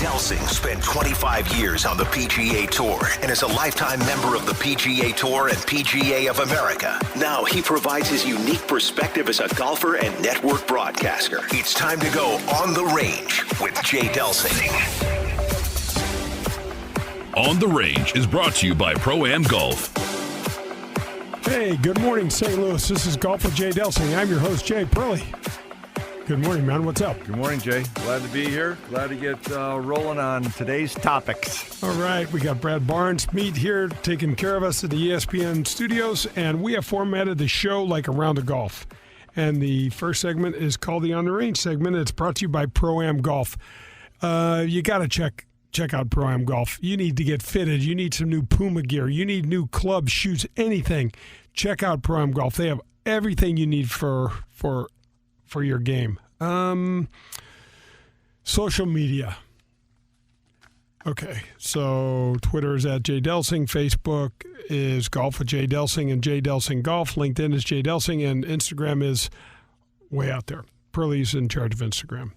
Delsing spent 25 years on the PGA Tour and is a lifetime member of the PGA Tour and PGA of America. Now he provides his unique perspective as a golfer and network broadcaster. It's time to go on the range with Jay Delsing. On the Range is brought to you by Pro-Am Golf. Hey, good morning, St. Louis. This is Golf with Jay Delsing. I'm your host, Jay Purley. Good morning, man. What's up? Good morning, Jay. Glad to be here. Glad to get rolling on today's topics. All right. We got Brad Barnes meet here taking care of us at the ESPN studios, and we have formatted the show like around the golf. And the first segment is called the On the Range segment. It's brought to you by Pro-Am Golf. You got to check out Pro-Am Golf. You need to get fitted. You need some new Puma gear. You need new clubs, shoes, anything. Check out Pro-Am Golf. They have everything you need for your game. Social media. Okay, so Twitter is at Jay Delsing. Facebook is Golf with Jay Delsing and Jay Delsing Golf. LinkedIn is Jay Delsing, and Instagram is way out there. Pearlie's in charge of Instagram.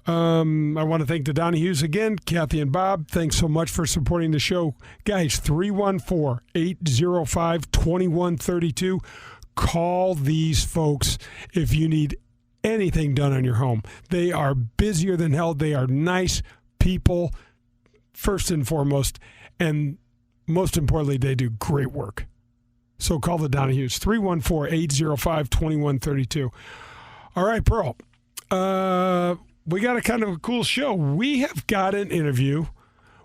I want to thank the Donahues again, Kathy and Bob. Thanks so much for supporting the show. Guys, 314-805-2132. Call these folks if you need anything done on your home. They are busier than hell. They are nice people, first and foremost, and most importantly, they do great work. So call the Donahues, 314-805-2132. All right, Pearl. We got a kind of a cool show. We have got an interview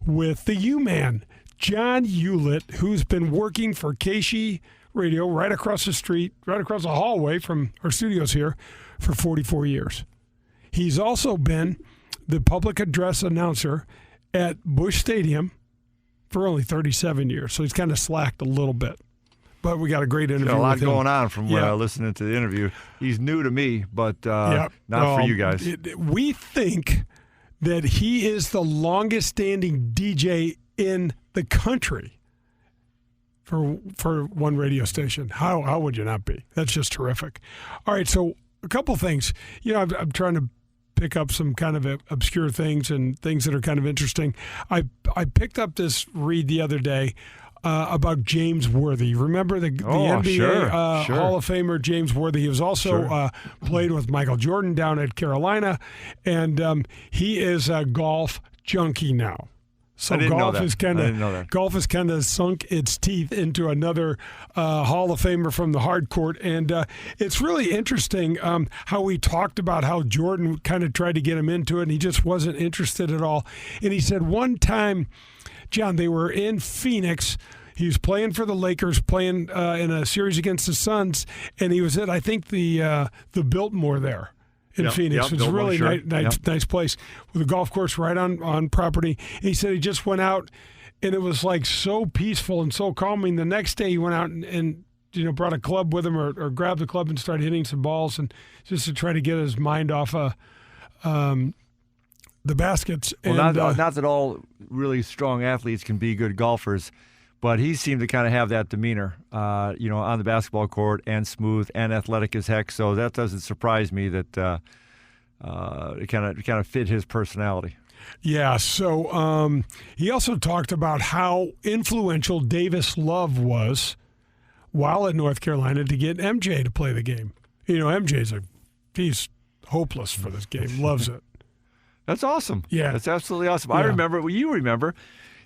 with the U-Man, John Ulett, who's been working for KSHE Radio right across the street, right across the hallway from our studios here for 44 years. He's also been the public address announcer at Busch Stadium for only 37 years, so he's kind of slacked a little bit. But we got a great interview. Got a lot with him. going on from listening to the interview. He's new to me, but not for you guys. We think that he is the longest-standing DJ in the country for one radio station. How would you not be? That's just terrific. All right, so a couple things. You know, I'm trying to pick up some kind of obscure things and things that are kind of interesting. I picked up this read the other day about James Worthy. Remember the NBA Hall of Famer James Worthy? He was also played with Michael Jordan down at Carolina, and he is a golf junkie now. So golf is kind of sunk its teeth into another Hall of Famer from the hard court, and it's really interesting how we talked about how Jordan kind of tried to get him into it, and he just wasn't interested at all. And he said one time, John, they were in Phoenix. He was playing for the Lakers, playing in a series against the Suns, and he was at, I think, the Biltmore there in Phoenix. It's a really nice place with a golf course right on property. And he said he just went out, and it was like so peaceful and so calming. The next day he went out and brought a club with him or grabbed the club and started hitting some balls and just to try to get his mind off the baskets. Well, and, not that all really strong athletes can be good golfers, but he seemed to kind of have that demeanor, on the basketball court, and smooth and athletic as heck. So that doesn't surprise me that it kind of fit his personality. Yeah. So he also talked about how influential Davis Love was while at North Carolina to get MJ to play the game. You know, he's hopeless for this game. Loves it. That's awesome. Yeah, that's absolutely awesome. Yeah. I remember. Well, you remember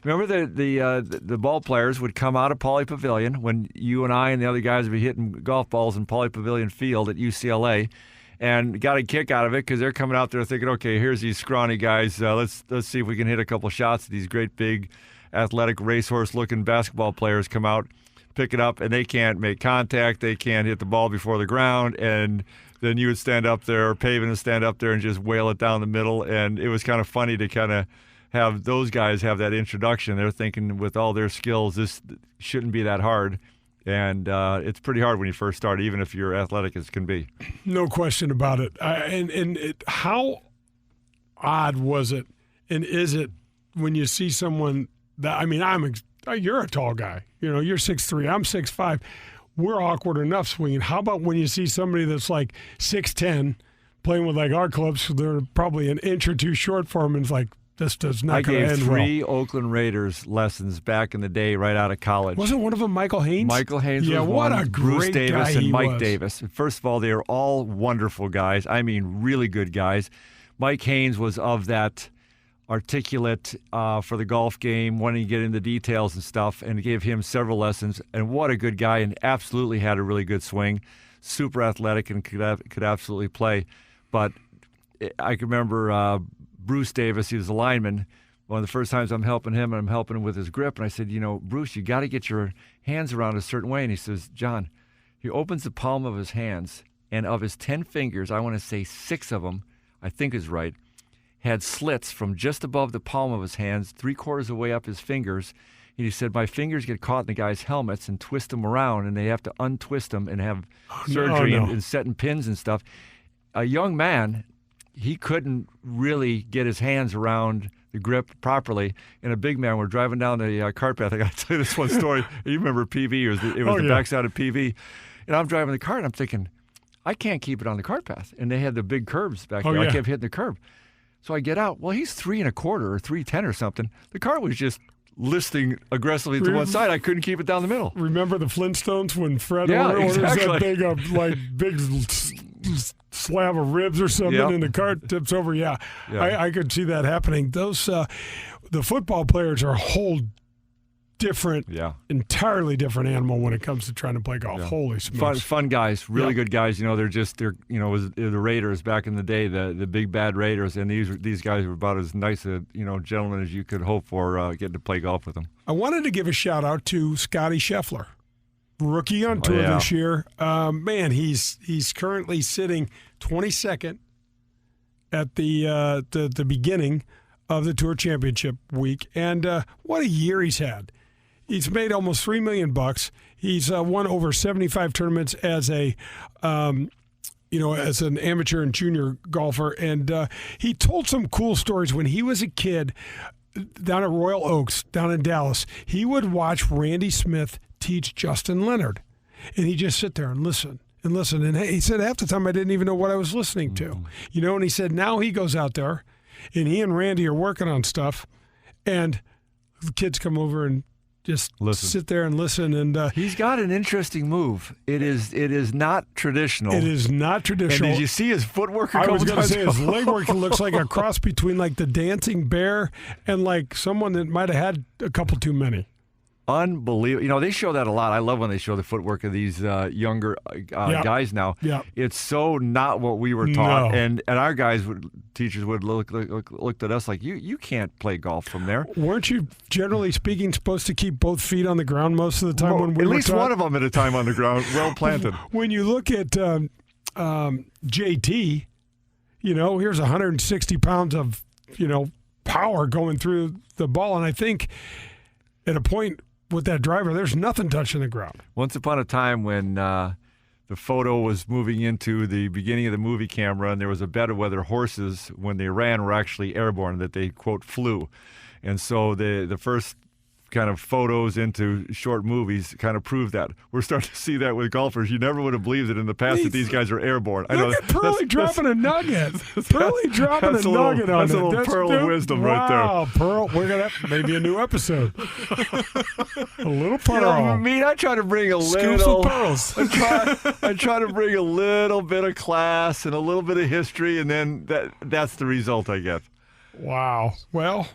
the ball players would come out of Pauley Pavilion when you and I and the other guys would be hitting golf balls in Pauley Pavilion Field at UCLA, and got a kick out of it because they're coming out there thinking, okay, here's these scrawny guys. Let's see if we can hit a couple shots. These great big, athletic racehorse-looking basketball players come out, pick it up, and they can't make contact. They can't hit the ball before the ground, and then you would stand up there, or Pavin would stand up there and just wail it down the middle. And it was kind of funny to kind of have those guys have that introduction. They're thinking with all their skills, this shouldn't be that hard. And it's pretty hard when you first start, even if you're athletic as can be. No question about it. How odd was it, and is it, when you see someone that, you're a tall guy. You know, you're 6'3", I'm 6'5". We're awkward enough swinging. How about when you see somebody that's like 6'10", playing with like our clubs, so they're probably an inch or two short for them, and it's like, this does not I going to gave end 3 Oakland Raiders lessons back in the day right out of college. Wasn't one of them Michael Haynes? Michael Haynes was what one, a Bruce great Davis, guy and he Mike was. Davis. First of all, they are all wonderful guys. I mean, really good guys. Mike Haynes was of that articulate for the golf game, wanting to get into details and stuff, and gave him several lessons. And what a good guy, and absolutely had a really good swing. Super athletic and could absolutely play. But I can remember Bruce Davis, he was a lineman. One of the first times I'm helping him, and I'm helping him with his grip. And I said, Bruce, you got to get your hands around a certain way. And he says, John, he opens the palm of his hands, and of his 10 fingers, I want to say 6 of them, I think is right, had slits from just above the palm of his hands, 3/4 of the way up his fingers. And he said, my fingers get caught in the guys' helmets and twist them around, and they have to untwist them and have surgery and setting pins and stuff. A young man, he couldn't really get his hands around the grip properly. And a big man, we're driving down the cart path. I got to tell you this one story. You remember PV? It was the backside of PV. And I'm driving the cart, and I'm thinking, I can't keep it on the cart path. And they had the big curbs back there. I kept hitting the curb. So I get out. Well, he's 3.25 or 3.10 or something. The cart was just listing aggressively to one side. I couldn't keep it down the middle. Remember the Flintstones when Fred orders that big slab of ribs or something, and the cart tips over? I could see that happening. Those the football players are a whole different, entirely different animal when it comes to trying to play golf. Holy smokes! Fun guys, really good guys. They're the Raiders back in the day, the big bad Raiders, and these guys were about as nice a gentlemen as you could hope for getting to play golf with them. I wanted to give a shout out to Scotty Scheffler, rookie on tour this year. Man, he's currently sitting 22nd at the beginning of the Tour Championship week, and what a year he's had. He's made almost $3 million. He's won over 75 tournaments as as an amateur and junior golfer, and he told some cool stories when he was a kid down at Royal Oaks, down in Dallas. He would watch Randy Smith teach Justin Leonard, and he'd just sit there and listen. And he said half the time I didn't even know what I was listening to. And he said now he goes out there, and he and Randy are working on stuff, and the kids come over and just sit there and listen. And he's got an interesting move. It is not traditional. It is not traditional. And did you see his footwork? I was going to say his leg work looks like a cross between like the dancing bear and like someone that might have had a couple too many. Unbelievable. They show that a lot. I love when they show the footwork of these younger guys now. Yeah. It's so not what we were taught. No. And our teachers would looked at us like, you can't play golf from there. Weren't you, generally speaking, supposed to keep both feet on the ground most of the time when we were at least taught? One of them at a time on the ground, well planted. When you look at JT, here's 160 pounds of, power going through the ball. And I think at a point with that driver, there's nothing touching the ground. Once upon a time when the photo was moving into the beginning of the movie camera, and there was a bet of whether horses, when they ran, were actually airborne, that they, quote, flew. And so the first kind of photos into short movies kind of prove that. We're starting to see that with golfers. You never would have believed it in the past that these guys are airborne. I know look at Pearlie dropping a nugget. Pearlie dropping a nugget on it. That's a little pearl of wisdom right there. Wow, Pearl. We're going to have maybe a new episode. A little pearl. I try to bring a Scoops little. of pearls. I try to bring a little bit of class and a little bit of history, and then that's the result I get. Wow. Well,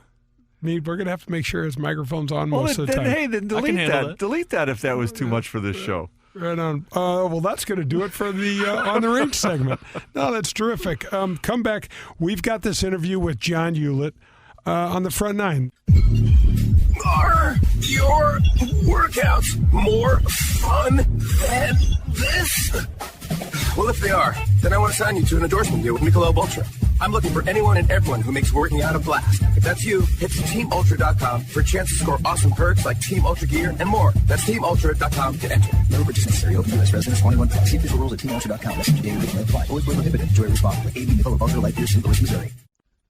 we're going to have to make sure his microphone's on most of the time. Hey, then delete that. Delete that if that was too much for this show. Right on. Well, that's going to do it for the On the Range segment. No, that's terrific. Come back. We've got this interview with John Ulett on the front nine. Are your workouts more fun than this? Well, if they are, then I want to sign you to an endorsement deal with Michelob Ultra. I'm looking for anyone and everyone who makes working out a blast. If that's you, hit TeamUltra.com for a chance to score awesome perks like Team Ultra gear and more. That's TeamUltra.com to enter. No purchase necessary. Open U.S. residents 21 plus. See official rules at TeamUltra.com. Message data may apply. Always prohibited. Enjoy responsibly. AB Michelob Ultra Light Beer, St. Louis, Missouri.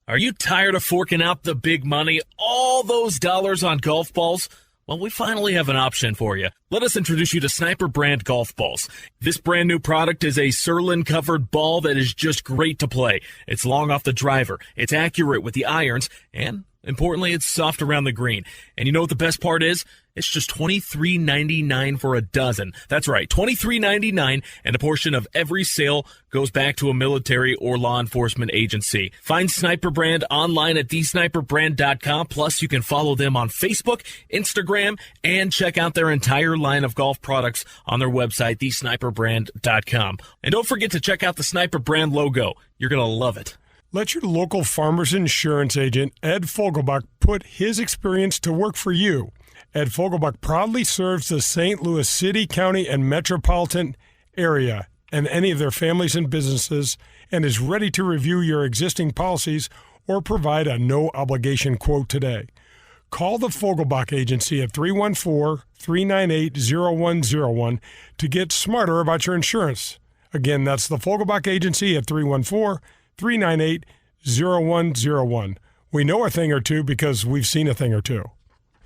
Are you tired of forking out the big money, all those dollars on golf balls? Well, we finally have an option for you. Let us introduce you to Sniper brand golf balls. This brand new product is a Surlyn-covered ball that is just great to play. It's long off the driver, it's accurate with the irons, and importantly, it's soft around the green. And you know what the best part is? It's just $23.99 for a dozen. That's right, $23.99, and a portion of every sale goes back to a military or law enforcement agency. Find Sniper Brand online at thesniperbrand.com. Plus, you can follow them on Facebook, Instagram, and check out their entire line of golf products on their website, thesniperbrand.com. And don't forget to check out the Sniper Brand logo. You're going to love it. Let your local farmer's insurance agent, Ed Fogelbach, put his experience to work for you. Ed Fogelbach proudly serves the St. Louis City, County, and metropolitan area and any of their families and businesses, and is ready to review your existing policies or provide a no-obligation quote today. Call the Fogelbach Agency at 314-398-0101 to get smarter about your insurance. Again, that's the Fogelbach Agency at 314-398-0101. We know a thing or two because we've seen a thing or two.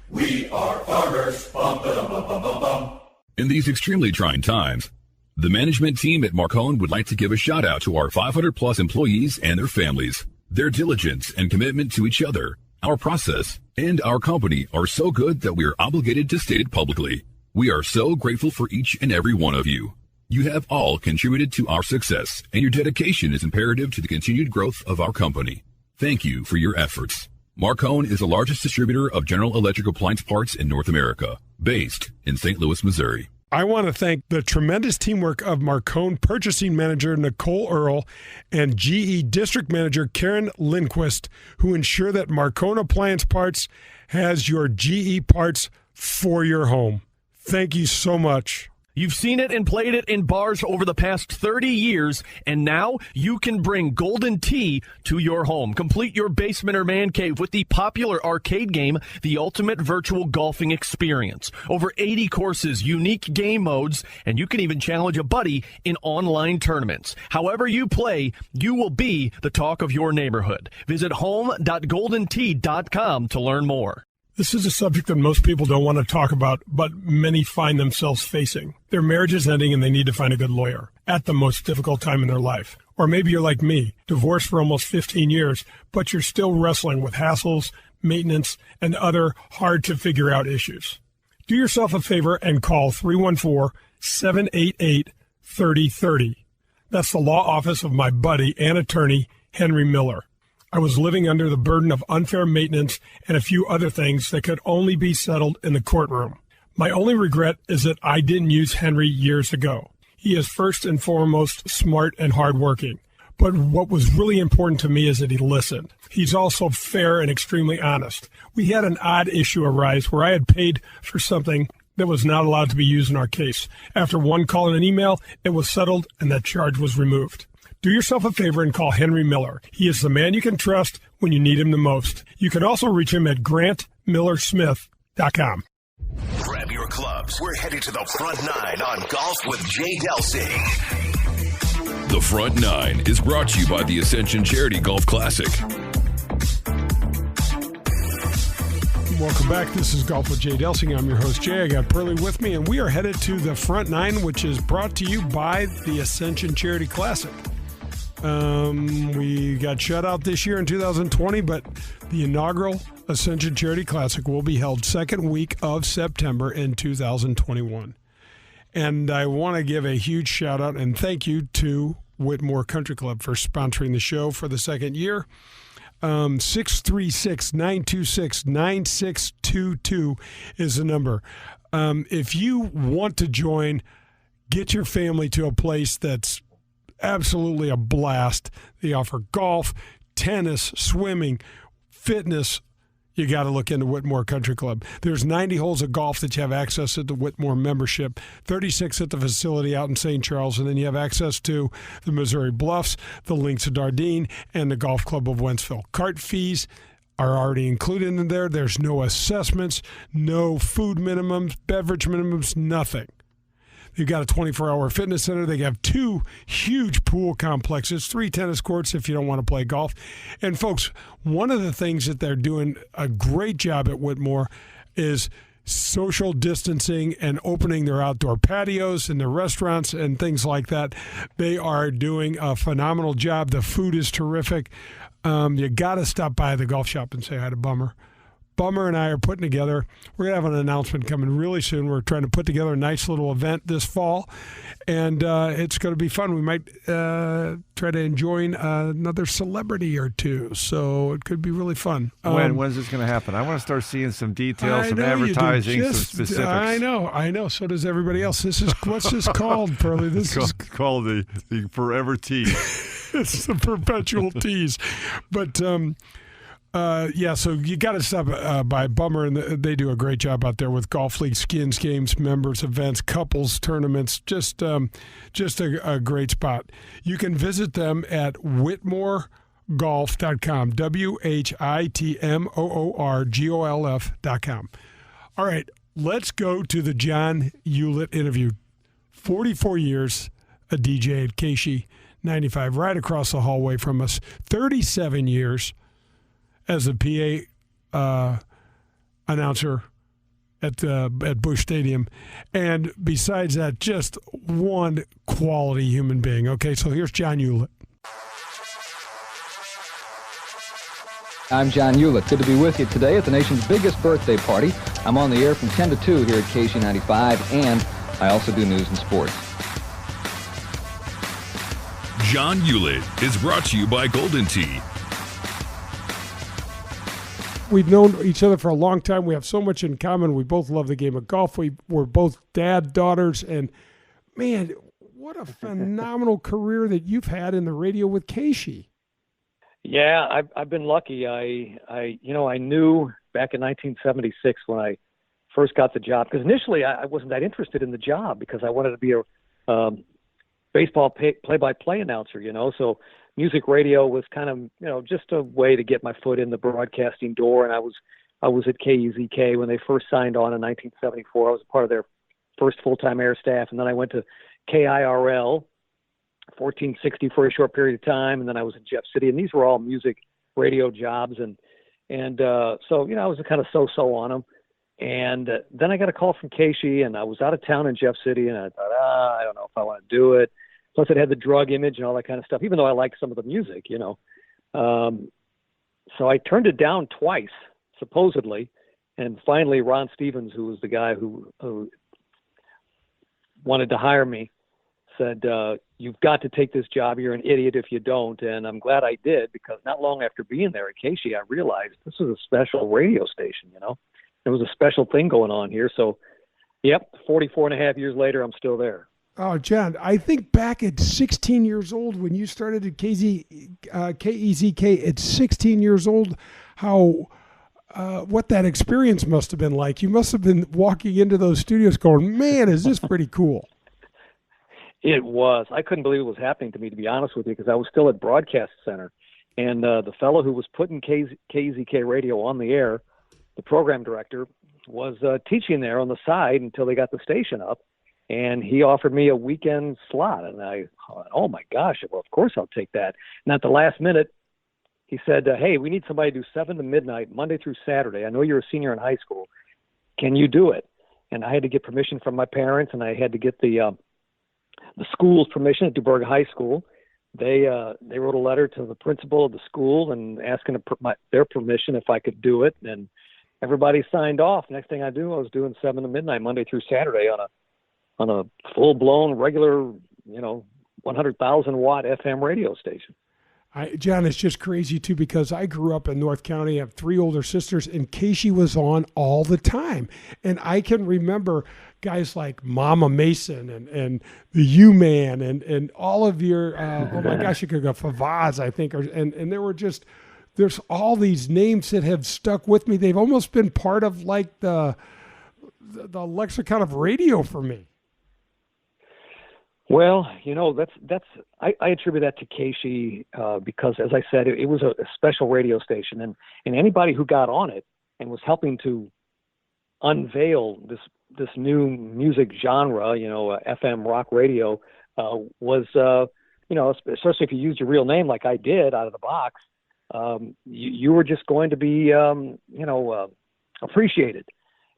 We are farmers. Bum, ba-dum, bum, bum, bum, bum. In these extremely trying times, the management team at Marcone would like to give a shout out to our 500-plus employees and their families. Their diligence and commitment to each other, our process, and our company are so good that we are obligated to state it publicly. We are so grateful for each and every one of you. You have all contributed to our success, and your dedication is imperative to the continued growth of our company. Thank you for your efforts. Marcone is the largest distributor of General Electric appliance parts in North America, based in St. Louis, Missouri. I want to thank the tremendous teamwork of Marcone Purchasing Manager Nicole Earle and GE District Manager Karen Lindquist, who ensure that Marcone Appliance Parts has your GE parts for your home. Thank you so much. You've seen it and played it in bars over the past 30 years, and now you can bring Golden Tee to your home. Complete your basement or man cave with the popular arcade game, The Ultimate Virtual Golfing Experience. Over 80 courses, unique game modes, and you can even challenge a buddy in online tournaments. However you play, you will be the talk of your neighborhood. Visit home.goldentee.com to learn more. This is a subject that most people don't want to talk about, but many find themselves facing. Their marriage is ending and they need to find a good lawyer at the most difficult time in their life. Or maybe you're like me, divorced for almost 15 years, but you're still wrestling with hassles, maintenance, and other hard-to-figure-out issues. Do yourself a favor and call 314-788-3030. That's the law office of my buddy and attorney, Henry Miller. I was living under the burden of unfair maintenance and a few other things that could only be settled in the courtroom. My only regret is that I didn't use Henry years ago. He is first and foremost smart and hardworking. But what was really important to me is that he listened. He's also fair and extremely honest. We had an odd issue arise where I had paid for something that was not allowed to be used in our case. After one call and an email, it was settled and that charge was removed. Do yourself a favor and call Henry Miller. He is the man you can trust when you need him the most. You can also reach him at grantmillersmith.com. Grab your clubs. We're headed to the front nine on Golf with Jay Delsing. The Front Nine is brought to you by the Ascension Charity Golf Classic. Welcome back. This is Golf with Jay Delsing. I'm your host, Jay. I got Pearlie with me, and we are headed to the front nine, which is brought to you by the Ascension Charity Classic. We got shut out this year in 2020, but the inaugural Ascension Charity Classic will be held second week of September in 2021. And I want to give a huge shout out and thank you to Whitmore Country Club for sponsoring the show for the second year. 636-926-9622 is the number. If you want to join, get your family to a place that's absolutely a blast. They offer golf, tennis, swimming, fitness. You got to look into Whitmore Country Club. There's 90 holes of golf that you have access to the Whitmore membership, 36 at the facility out in St. Charles, and then you have access to the Missouri Bluffs, the Links of Dardenne, and the Golf Club of Wentzville. Cart fees are already included in there. There's no assessments, no food minimums, beverage minimums, nothing. They've got a 24-hour fitness center. They have 2 huge pool complexes, 3 tennis courts if you don't want to play golf. And, folks, one of the things that they're doing a great job at Whitmore is social distancing and opening their outdoor patios and their restaurants and things like that. They are doing a phenomenal job. The food is terrific. You got to stop by the golf shop and say hi to Bummer. Bummer and I are putting together, we're going to have an announcement coming really soon. We're trying to put together a nice little event this fall, and it's going to be fun. We might try to join another celebrity or two, so it could be really fun. When's this going to happen? I want to start seeing some details, some advertising, some specifics. I know. So does everybody else. What's this called, Pearlie? This is called the Forever Tease. It's the perpetual tease. But so you got to stop by Bummer, and they do a great job out there with golf league, skins games, members events, couples tournaments. Just a great spot. You can visit them at WhitmoreGolf.com. WHITMOORGOLF.com. All right, let's go to the John Ulett interview. 44 years a DJ at KSHE 95, right across the hallway from us. 37 years as a PA announcer at Busch Stadium. And besides that, just one quality human being. Okay, so here's John Ulett. I'm John Ulett. Good to be with you today at the nation's biggest birthday party. I'm on the air from 10 to 2 here at KSHE 95, and I also do news and sports. John Ulett is brought to you by Golden Tee. We've known each other for a long time. We have so much in common. We both love the game of golf. We're both daughters, and man, what a phenomenal career that you've had in the radio with KSHE. Yeah, I've been lucky. I knew back in 1976 when I first got the job, because initially I wasn't that interested in the job because I wanted to be a baseball play-by-play announcer, so music radio was kind of, just a way to get my foot in the broadcasting door. And I was at KEZK when they first signed on in 1974. I was a part of their first full-time air staff. And then I went to KIRL, 1460 for a short period of time. And then I was in Jeff City. And these were all music radio jobs. So, I was kind of so-so on them. And then I got a call from KSHE, and I was out of town in Jeff City. And I thought, I don't know if I want to do it. Plus, it had the drug image and all that kind of stuff, even though I liked some of the music, So I turned it down twice, supposedly. And finally, Ron Stevens, who was the guy who wanted to hire me, said, you've got to take this job. You're an idiot if you don't. And I'm glad I did, because not long after being there at KSHE, I realized this was a special radio station, There was a special thing going on here. So, 44 and a half years later, I'm still there. John, I think back at 16 years old when you started at KEZK at 16 years old, what that experience must have been like. You must have been walking into those studios going, man, is this pretty cool? It was. I couldn't believe it was happening to me, to be honest with you, because I was still at Broadcast Center. And the fellow who was putting KZK radio on the air, the program director, was teaching there on the side until they got the station up. And he offered me a weekend slot. And I thought, oh, my gosh, well, of course I'll take that. And at the last minute, he said, hey, we need somebody to do 7 to midnight, Monday through Saturday. I know you're a senior in high school. Can you do it? And I had to get permission from my parents, and I had to get the school's permission at DuBourg High School. They wrote a letter to the principal of the school and asking their permission if I could do it. And everybody signed off. Next thing I knew, I was doing 7 to midnight, Monday through Saturday on a full-blown, regular, 100,000 watt FM radio station. John, it's just crazy, too, because I grew up in North County. I have 3 older sisters, and KSHE was on all the time. And I can remember guys like Mama Mason and the U-Man and all of your, oh, my gosh, you could go Favaz, I think. And there were just, there's all these names that have stuck with me. They've almost been part of, like, the lexicon of radio for me. Well, I attribute that to KSHE because, as I said, it was a special radio station, and anybody who got on it and was helping to unveil this new music genre, FM rock radio, was, especially if you used your real name like I did out of the box, you were just going to be, appreciated.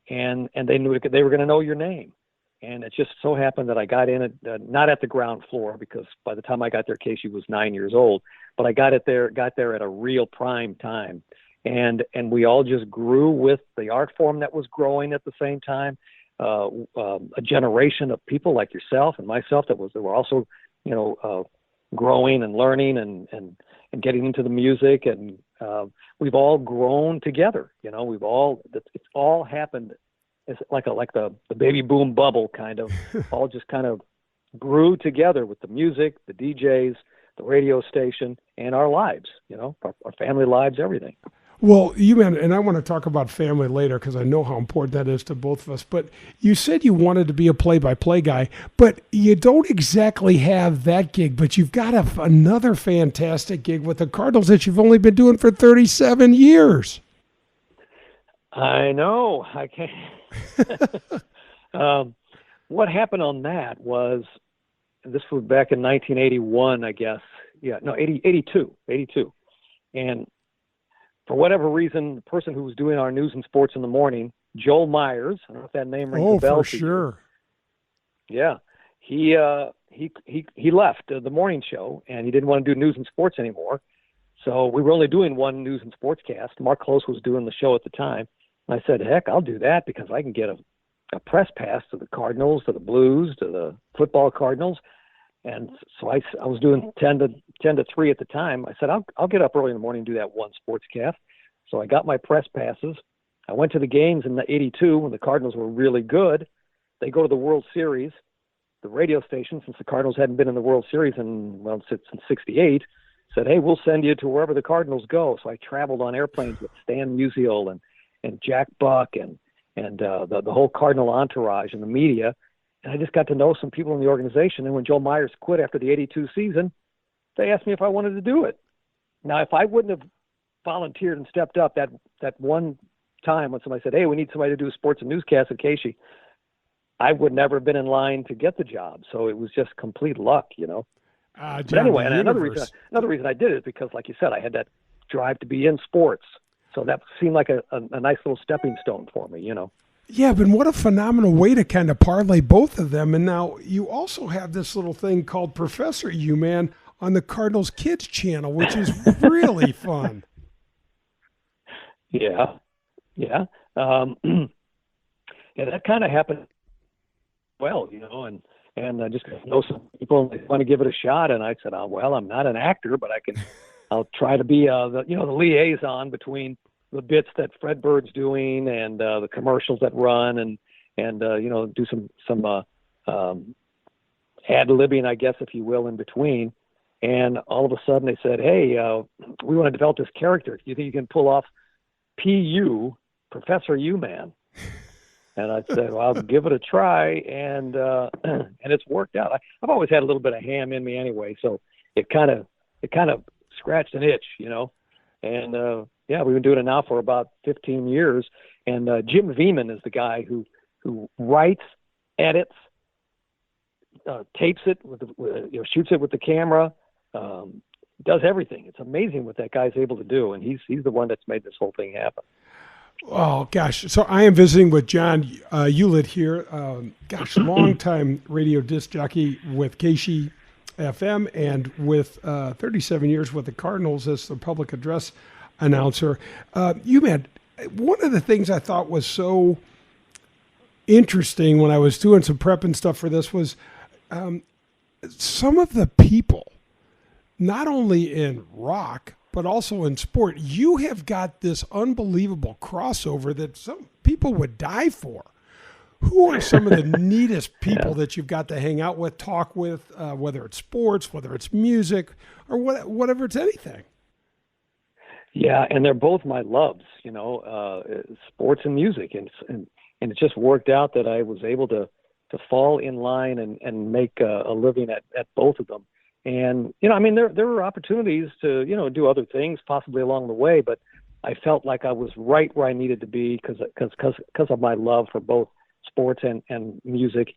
and they knew they were going to know your name. And it just so happened that I got in not at the ground floor, because by the time I got there, KSHE was 9 years old. But I got there at a real prime time, and we all just grew with the art form that was growing at the same time. A generation of people like yourself and myself that were also, growing and learning and getting into the music, and we've all grown together. It's all happened. It's like the baby boom bubble kind of all just kind of grew together with the music, the DJs, the radio station, and our lives, our family lives, everything. Well, and I want to talk about family later because I know how important that is to both of us, but you said you wanted to be a play-by-play guy, but you don't exactly have that gig, but you've got another fantastic gig with the Cardinals that you've only been doing for 37 years. I know. I can't. What happened on that was, this was back in 1981, I guess. Yeah, no, 82. And for whatever reason, the person who was doing our news and sports in the morning, Joel Myers, I don't know if that name rings a bell. Oh, for sure. Yeah. He left the morning show, and he didn't want to do news and sports anymore. So we were only doing one news and sports cast. Mark Close was doing the show at the time. And I said, heck, I'll do that because I can get a press pass to the Cardinals, to the Blues, to the football Cardinals. And so I was doing 10 to 3 at the time. I said, I'll get up early in the morning and do that one sportscast. So I got my press passes. I went to the games in the 82 when the Cardinals were really good. They go to the World Series. The radio station, since the Cardinals hadn't been in the World Series since 68, said, hey, we'll send you to wherever the Cardinals go. So I traveled on airplanes with Stan Musial and Jack Buck and the whole Cardinal entourage and the media. And I just got to know some people in the organization. And when Joel Myers quit after the 82 season, they asked me if I wanted to do it. Now, if I wouldn't have volunteered and stepped up that one time when somebody said, hey, we need somebody to do a sports and newscast at KSHE, I would never have been in line to get the job. So it was just complete luck, But anyway, and another reason I did it is because, like you said, I had that drive to be in sports. So that seemed like a nice little stepping stone for me, Yeah, but what a phenomenal way to kind of parlay both of them. And now you also have this little thing called Professor U-Man on the Cardinals Kids channel, which is really fun. Yeah. Yeah, that kind of happened well, and I just know some people want to give it a shot. And I said, well, I'm not an actor, but I'll try to be the liaison between the bits that Fred Bird's doing and the commercials that run and do some ad-libbing, I guess, if you will, in between. And all of a sudden they said, hey, we want to develop this character. Do you think you can pull off PU, Professor U-Man? And I said, well, I'll give it a try. And it's worked out. I've always had a little bit of ham in me anyway. So it kind of scratched an itch, and, yeah, we've been doing it now for about 15 years. And Jim Veman is the guy who writes, edits, tapes it, shoots it with the camera, does everything. It's amazing what that guy's able to do. And he's the one that's made this whole thing happen. Oh, gosh. So I am visiting with John Ulett here. Longtime radio disc jockey with KSHE FM and with 37 years with the Cardinals as the public address announcer. Man, one of the things I thought was so interesting when I was doing some prep and stuff for this was some of the people, not only in rock, but also in sport, you have got this unbelievable crossover that some people would die for. Who are some of the neatest people that you've got to hang out with, talk with, whether it's sports, whether it's music, or whatever it's anything? Yeah, and they're both my loves, sports and music, and it just worked out that I was able to fall in line and make a living at both of them. And there were opportunities to do other things possibly along the way, but I felt like I was right where I needed to be because of my love for both sports and music.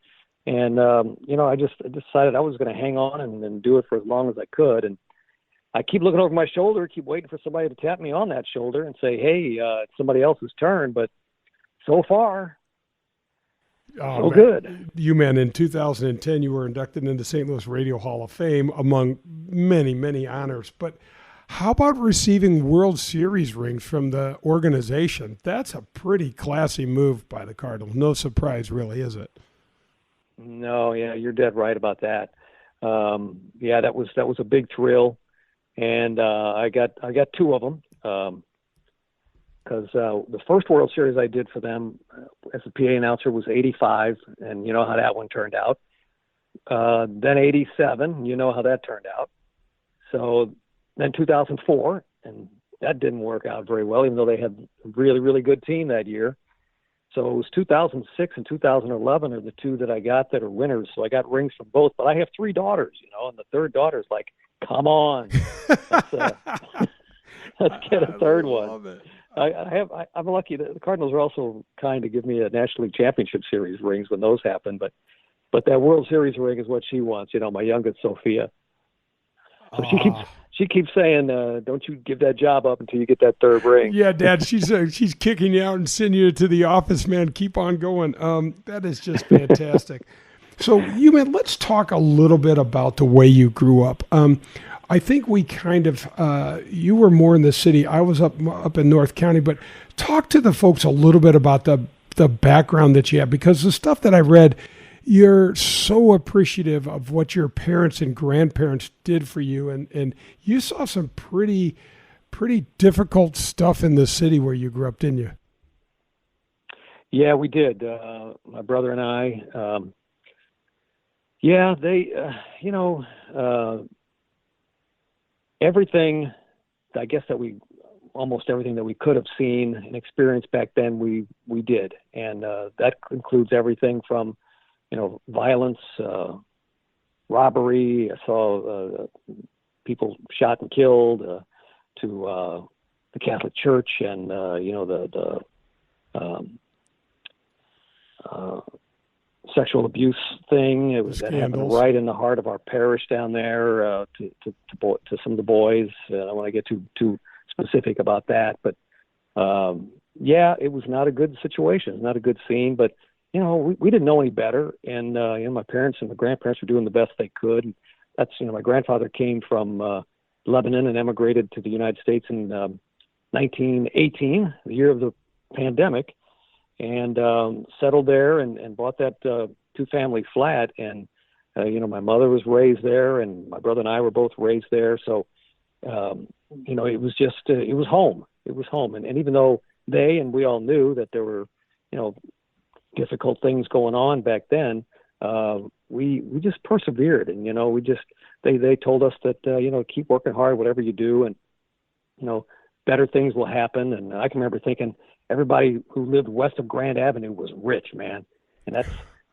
And I just decided I was going to hang on and do it for as long as I could. And I keep looking over my shoulder, keep waiting for somebody to tap me on that shoulder and say, hey, it's somebody else's turn. But so far, so good. You, man, in 2010, you were inducted into St. Louis Radio Hall of Fame among many, many honors. But how about receiving World Series rings from the organization? That's a pretty classy move by the Cardinals. No surprise, really, is it? No, yeah, you're dead right about that. Yeah, that was a big thrill, and I got two of them. Because the first World Series I did for them as a PA announcer was '85, and you know how that one turned out. Then '87, you know how that turned out. So then 2004, and that didn't work out very well, even though they had a really, really good team that year. So it was 2006 and 2011 are the two that I got that are winners. So I got rings from both, but I have three daughters, you know, and the third daughter's like, come on, let's get a third one. I'm lucky that the Cardinals are also kind to give me a National League Championship Series rings when those happen, but that World Series ring is what she wants. You know, my youngest Sophia. So she keeps saying, "Don't you give that job up until you get that third ring." Yeah, Dad, she's kicking you out and sending you to the office, man. Keep on going. That is just fantastic. So, let's talk a little bit about the way you grew up. I think we kind of, you were more in the city. I was up in North County, but talk to the folks a little bit about the background that you have, because the stuff that I read, you're so appreciative of what your parents and grandparents did for you. And you saw some pretty difficult stuff in the city where you grew up, didn't you? Yeah, we did. My brother and I, everything, I guess almost everything that we could have seen and experienced back then, we did. And that includes everything from, violence, robbery. I saw people shot and killed, to the Catholic Church and, the sexual abuse thing. It was that happened right in the heart of our parish down there, to some of the boys. I don't want to get too specific about that, but it was not a good situation, not a good scene. But we didn't know any better, and my parents and my grandparents were doing the best they could. And that's my grandfather came from Lebanon and emigrated to the United States in 1918, the year of the pandemic. And settled there and bought that two-family flat. And, my mother was raised there, and my brother and I were both raised there. So, it was just, it was home. It was home. And even though they and we all knew that there were, difficult things going on back then, we just persevered. And, they told us that, keep working hard, whatever you do, and, better things will happen. And I can remember thinking, everybody who lived west of Grand Avenue was rich, man. And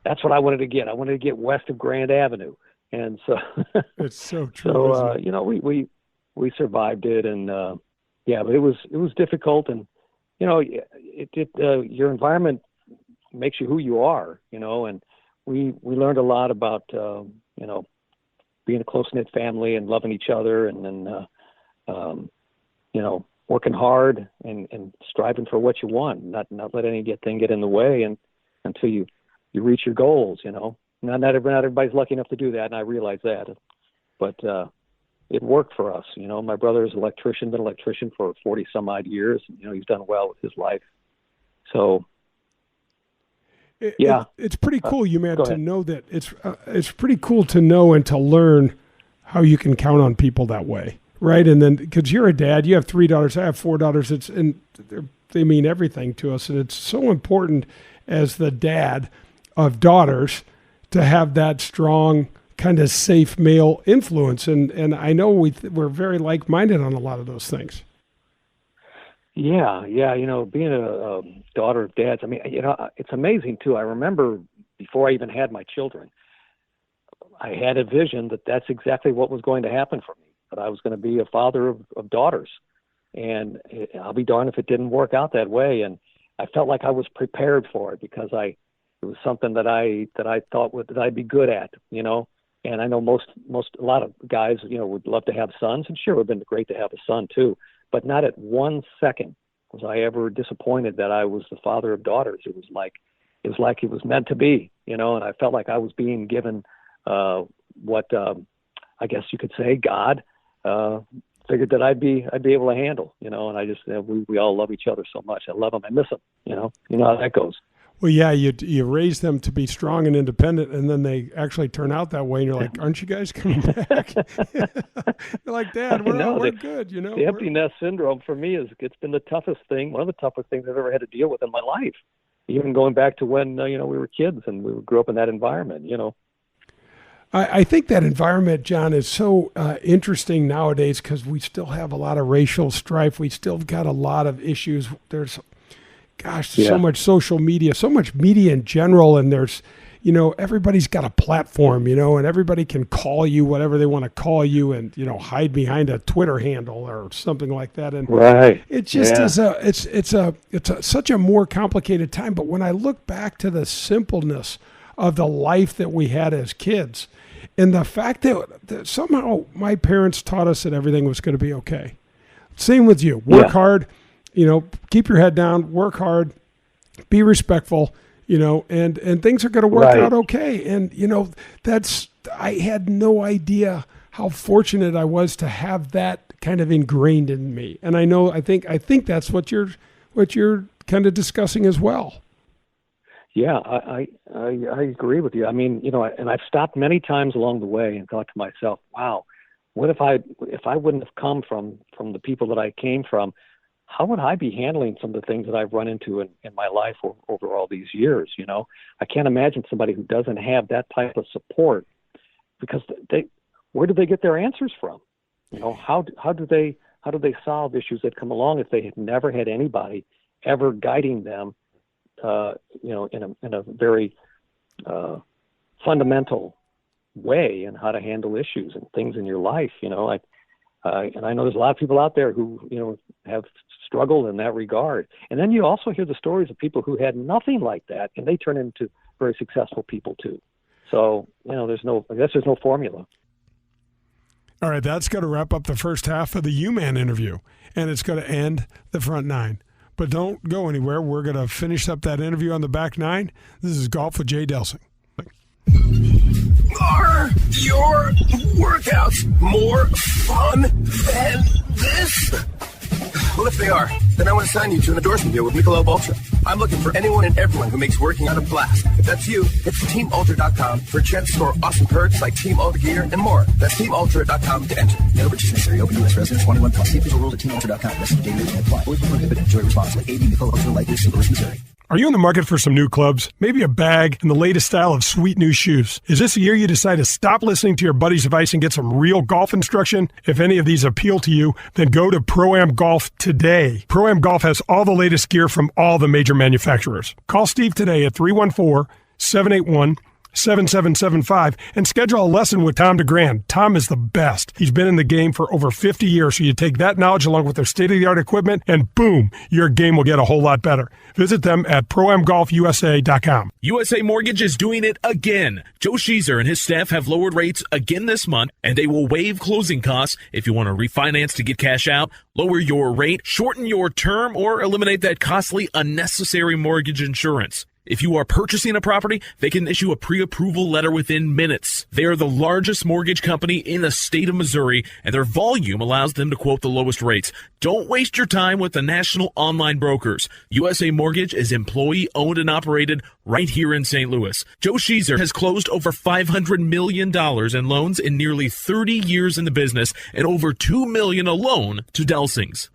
that's what I wanted to get. I wanted to get west of Grand Avenue. And so it's so true. So, we survived it. And, but it was difficult. And, your environment makes you who you are, and we learned a lot about, being a close-knit family and loving each other. And then, working hard and striving for what you want, not let anything get in the way, and until you reach your goals. Not everybody's lucky enough to do that, and I realize that, but it worked for us. My brother is been an electrician for 40 some odd years. He's done well with his life. So it's pretty cool, to know that it's pretty cool to know and to learn how you can count on people that way. Right. And then because you're a dad, you have three daughters, I have four daughters. They mean everything to us. And it's so important as the dad of daughters to have that strong kind of safe male influence. And I know we're very like-minded on a lot of those things. Yeah. Being a daughter of dad's, it's amazing too. I remember before I even had my children, I had a vision that that's exactly what was going to happen for me. That I was going to be a father of daughters, and I'll be darned if it didn't work out that way. And I felt like I was prepared for it because it was something that I thought that I'd be good at, And I know a lot of guys, would love to have sons, and sure, it would have been great to have a son too, but not at one second was I ever disappointed that I was the father of daughters. It was like it was meant to be, and I felt like I was being given what I guess you could say God figured that I'd be able to handle, and I just we all love each other so much. I love them, I miss them, you know how that goes. Well, yeah, you raise them to be strong and independent, and then they actually turn out that way, and you're like, aren't you guys coming back? You're like, Dad, we're good, The empty nest syndrome for me it's been the toughest thing, one of the toughest things I've ever had to deal with in my life, even going back to when, we were kids and we grew up in that environment, I think that environment, John, is so interesting nowadays because we still have a lot of racial strife. We still got a lot of issues. There's so much social media, so much media in general, and there's, everybody's got a platform, and everybody can call you whatever they want to call you and, hide behind a Twitter handle or something like that. And right. It just is such a more complicated time. But when I look back to the simpleness of the life that we had as kids, and the fact that somehow my parents taught us that everything was going to be okay. Same with you. Work hard, keep your head down, work hard, be respectful, and things are going to work out okay. And, I had no idea how fortunate I was to have that kind of ingrained in me. And I think that's what you're kind of discussing as well. Yeah, I agree with you. I mean, and I've stopped many times along the way and thought to myself, wow, what if I wouldn't have come from the people that I came from, how would I be handling some of the things that I've run into in my life over all these years? I can't imagine somebody who doesn't have that type of support, because where do they get their answers from? How do they solve issues that come along if they had never had anybody ever guiding them, in a very fundamental way in how to handle issues and things in your life, and I know there's a lot of people out there who, have struggled in that regard. And then you also hear the stories of people who had nothing like that, and they turn into very successful people too. So, there's no formula. All right, that's going to wrap up the first half of the U-Man interview, and it's going to end the front nine. But don't go anywhere. We're going to finish up that interview on the back nine. This is Golf with Jay Delsing. Are your workouts more fun than this? Well, if they are, then I want to sign you to an endorsement deal with Michelob Ultra. I'm looking for anyone and everyone who makes working out a blast. If that's you, it's teamultra.com for a chance to score awesome perks like Team Ultra gear and more. That's teamultra.com to enter. No purchase necessary. Open U.S. residents 21 plus. See official rules at teamultra.com. Message and data rating may apply. Always prohibited. Enjoy responsibly. AB Michelob Ultra Light Beer, St. Louis, Missouri. Are you in the market for some new clubs? Maybe a bag and the latest style of sweet new shoes? Is this the year you decide to stop listening to your buddy's advice and get some real golf instruction? If any of these appeal to you, then go to Pro-Am Golf today. Pro-Am Golf has all the latest gear from all the major manufacturers. Call Steve today at 314-781-7775 and schedule a lesson with Tom DeGrand. Tom is the best. He's been in the game for over 50 years, so you take that knowledge along with their state-of-the-art equipment, and boom, your game will get a whole lot better. Visit them at ProAmGolfUSA.com. USA Mortgage is doing it again. Joe Sheezer and his staff have lowered rates again this month, and they will waive closing costs if you want to refinance to get cash out, lower your rate, shorten your term, or eliminate that costly, unnecessary mortgage insurance. If you are purchasing a property, they can issue a pre-approval letter within minutes. They are the largest mortgage company in the state of Missouri, and their volume allows them to quote the lowest rates. Don't waste your time with the national online brokers. USA Mortgage is employee-owned and operated right here in St. Louis. Joe Sheezer has closed over $500 million in loans in nearly 30 years in the business, and over $2 million alone to Delsing's.